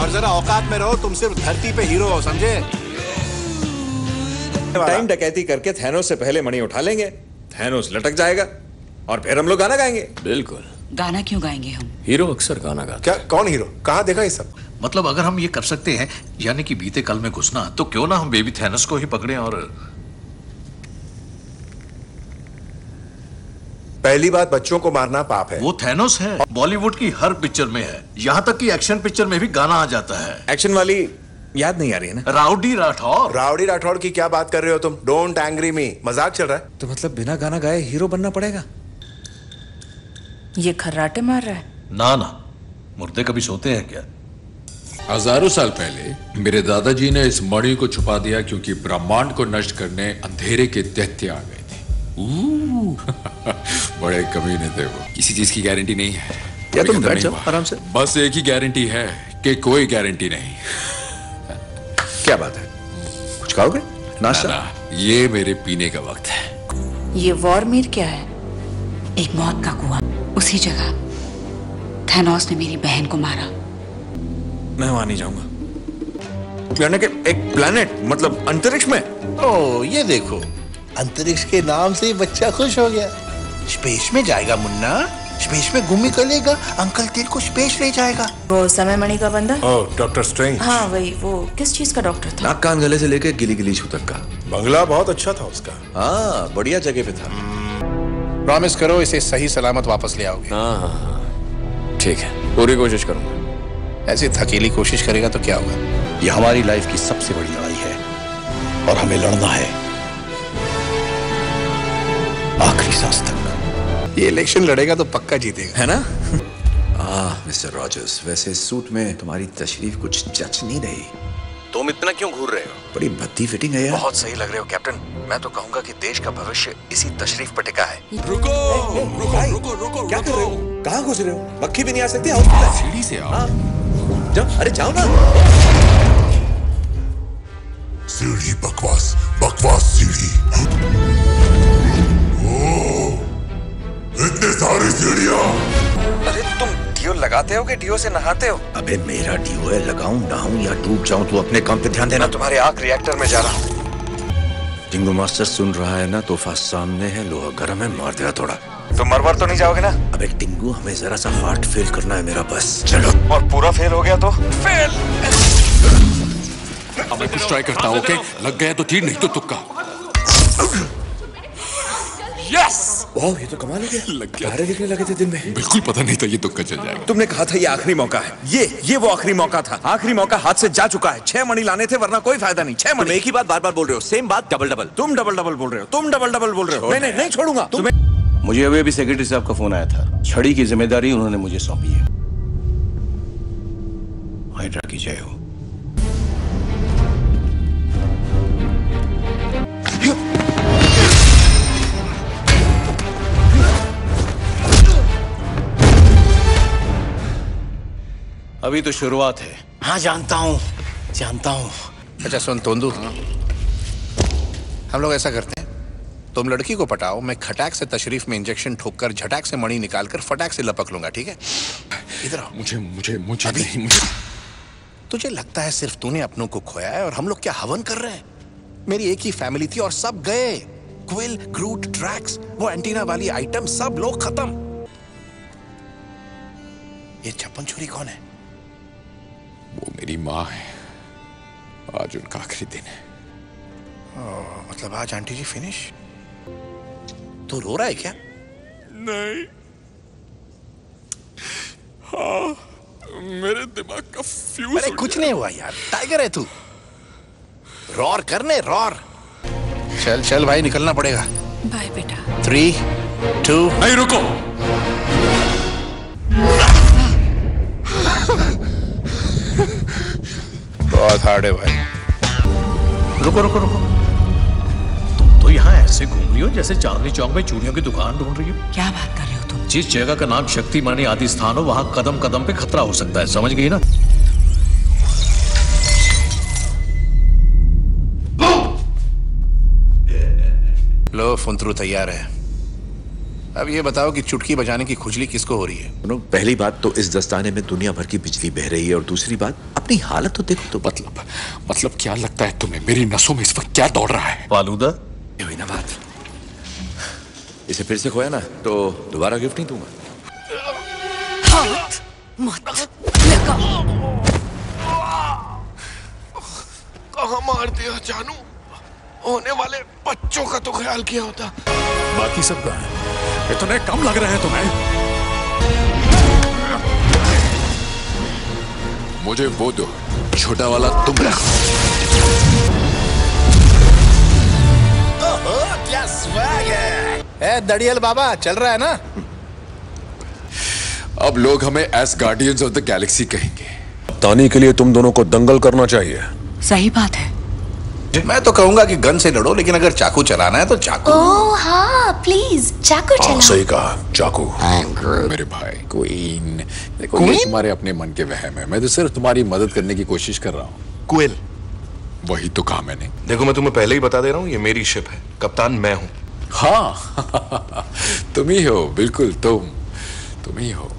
और जरा औकात में रहो, तुम सिर्फ धरती पे हीरो हो, समझे? टाइम डकैती करके थैनोस से पहले मणि उठा लेंगे, थैनोस लटक जाएगा और फिर हम लोग गाना गाएंगे। बिल्कुल। गाना क्यों गाएंगे हम? हीरो अक्सर गाना गाता। क्या? कौन हीरो? कहाँ देखा ये सब? मतलब अगर हम ये कर सकते हैं, यानी कि बीते कल में घुसना, तो क्यों ना हम बेबी थैनोस को ही पकड़ें और पहली बात, बच्चों को मारना पाप है। वो थैनोस है, बॉलीवुड की हर पिक्चर में है, यहाँ तक कि एक्शन पिक्चर में भी गाना आ जाता है। एक्शन वाली याद नहीं आ रही है ना? राउडी राठौर। राउडी राठौर की क्या बात कर रहे हो तुम? डोंट एंग्री मी, मजाक चल रहा है। तो मतलब बिना गाना गाए हीरो बनना पड़ेगा? ये खर्राटे मार रहा है? ना ना, मुर्दे कभी सोते हैं क्या? हजारों साल पहले मेरे दादाजी ने इस मणि को छुपा दिया क्योंकि ब्रह्मांड को नष्ट करने अंधेरे के दैत्य आ गए थे। बड़े कमीने थे वो। किसी चीज की गारंटी नहीं है। या तुम बैठ जाओ आराम से। बस एक ही गारंटी है कि कोई गारंटी नहीं। क्या बात है? कुछ खाओगे? नाश्ता? ना, ये मेरे पीने का वक्त है। ये वॉरमीर क्या है? एक मौत का कुआं, उसी जगह थैनोस ने मेरी बहन को मारा। मैं वहां नहीं जाऊंगा। यानी कि एक प्लेनेट, मतलब अंतरिक्ष में? ओ, ये देखो, अंतरिक्ष के नाम से ही बच्चा खुश हो गया। स्पेस में जाएगा मुन्ना, स्पेस में घूमी करेगा, अंकल तेरे को स्पेस ले जाएगा। वो समय मणि का बंदा? ओह, डॉक्टर स्ट्रेंज। हाँ वही। वो किस चीज का डॉक्टर था? नाक कान गले से लेके गिली गिली छू तक का। बंगला बहुत अच्छा था उसका। हाँ, बढ़िया जगह पे था। प्रॉमिस करो इसे सही सलामत वापस ले आओगे। हाँ, ठीक है, पूरी कोशिश करूंगा। ऐसी थकीली कोशिश करेगा तो क्या होगा? ये हमारी लाइफ की सबसे बड़ी लड़ाई है और हमें लड़ना है आखिरी सांस तक। ये इलेक्शन लड़ेगा तो पक्का जीतेगा, है ना? मिस्टर रॉजर्स, वैसे इस सूट में तुम्हारी तशरीफ कुछ जच नहीं रही। तुम इतना क्यों घूर रहे हो? बड़ी भद्दी फिटिंग है यार। बहुत सही लग रहे हो कैप्टन। मैं तो कहूंगा कि देश का भविष्य इसी तशरीफ पर टिका है। रुको रुको रुको रुको। क्या कर रहे हो? कहाँ घुस रहे हो? मक्खी भी नहीं आ सकती हॉस्पिटल। सीढ़ी से आओ। जाओ, अरे जाओ ना। सीढ़ी बकवास, बकवास सीढ़ी। इतने सारी सीढ़ियां। अरे तुम डीओ लगाते हो कि डीओ से नहाते हो? अबे मेरा डीओ है, लगाऊं नहाऊं या डूब जाऊं, तू अपने काम पे ध्यान देना। मैं तुम्हारे आग रिएक्टर में जा रहा हूँ। टिंगू मास्टर सुन रहा है ना? तोहफा सामने है, लोहा गर्म है, मार देगा थोड़ा। तो मरवर तो नहीं जाओगे ना? अबे टिंगू, हमें जरा सा हार्ट फेल करना है मेरा, बस चलो। और पूरा फेल हो गया तो? फेल। अब मैं कुछ ट्राई करता हूँ, ओके? लग गया तो तीर, नहीं तो तुक्का। यस! वाह, ये तो कमाल हो गया। लग गया। तारे दिखने लगे थे दिन में। बिल्कुल पता नहीं था ये तुक्का चल जाएगा। तुमने कहा था ये आखिरी मौका है। ये वो आखिरी मौका था। आखिरी मौका हाथ से जा चुका है। 6 मणि लाने थे, वरना कोई फायदा नहीं। 6 मणि। तुम एक ही बात बार बार बोल रहे हो, सेम बात डबल डबल। तुम डबल डबल बोल रहे हो। तुम डबल डबल बोल रहे हो। नहीं नहीं नहीं छोड़ूंगा तुम्हें। मुझे अभी सेक्रेटरी साहब का फोन आया था। छड़ी की जिम्मेदारी उन्होंने मुझे सौंपी है। हाइड्रा की जय हो। अभी तो शुरुआत है। हाँ जानता हूँ। अच्छा सुन तोंदू, हम लोग ऐसा करते हैं, तुम लड़की को पटाओ, मैं खटाक से तशरीफ में इंजेक्शन ठोककर झटाक से मणि निकालकर फटाक से लपक लूंगा, ठीक है? इधर आओ। मुझे मुझे मुझे नहीं, मुझे। तुझे लगता है सिर्फ तूने अपनों को खोया है और हम लोग क्या हवन कर रहे हैं? मेरी एक ही फैमिली थी और सब गए। क्विल, ग्रूट, ड्रैक्स, वो एंटीना वाली आइटम, सब लोग खत्म। ये छप्पन छुरी कौन है? वो मेरी माँ है। आज उनका आखिरी दिन है। मतलब आज आंटी जी फिनिश? तो रो रहा है क्या? नहीं। हाँ, मेरे दिमाग का फ्यूज। अरे कुछ नहीं हुआ यार, टाइगर है तू। रॉर करने रॉर। चल चल भाई, निकलना पड़ेगा। बाय बेटा। 3, 2। नहीं रुको। बहुत हार्ड है भाई। रुको रुको रुको, तुम तो यहाँ ऐसे घूम रही हो जैसे चांदनी चौक में चूड़ियों की दुकान ढूंढ रही हो। क्या बात कर रहे हो तुम? जिस जगह का नाम शक्ति माने आदि स्थान हो, वहां कदम कदम पे खतरा हो सकता है, समझ गई ना? लो, फुंतरू तैयार है। अब ये बताओ कि चुटकी बजाने की खुजली किसको हो रही है? सुनो, पहली बात तो इस दस्ताने में दुनिया भर की बिजली बह रही है, और दूसरी बात अपनी हालत तो देखो। तो मतलब क्या लगता है तुम्हें मेरी नसों में इस वक्त क्या दौड़ रहा है? फालूदा? ये हुई ना बात। इसे फिर से खोया ना तो दोबारा गिफ्ट नहीं दूंगा। हाथ मत लगा। कहाँ मार दिया जानू? होने वाले बच्चों का तो ख्याल किया होता। बाकी सब कहाँ है? इतने कम लग रहे हैं तुम्हें? मुझे वो दो, छोटा वाला तुम रखो। क्या स्वैग है? ए दड़ियल बाबा, चल रहा है ना? अब लोग हमें S guardians of the Galaxy कहेंगे। तानी के लिए तुम दोनों को दंगल करना चाहिए। सही बात है। मैं तो कहूंगा कि गन से लड़ो, लेकिन अगर चाकू चलाना है तो चाकू। ओह हाँ, प्लीज चाकू चलाओ। सही कहा, चाकू। मेरे भाई क्वीन, देखो ये तुम्हारे अपने मन के वहम है। मैं तो सिर्फ तुम्हारी मदद करने की कोशिश कर रहा हूँ। क्विल, वही तो कहा मैंने। देखो मैं तुम्हें पहले ही बता दे रहा हूँ, ये मेरी शिप है, कप्तान मैं हूँ। हाँ तुम ही हो, बिल्कुल तुम ही हो।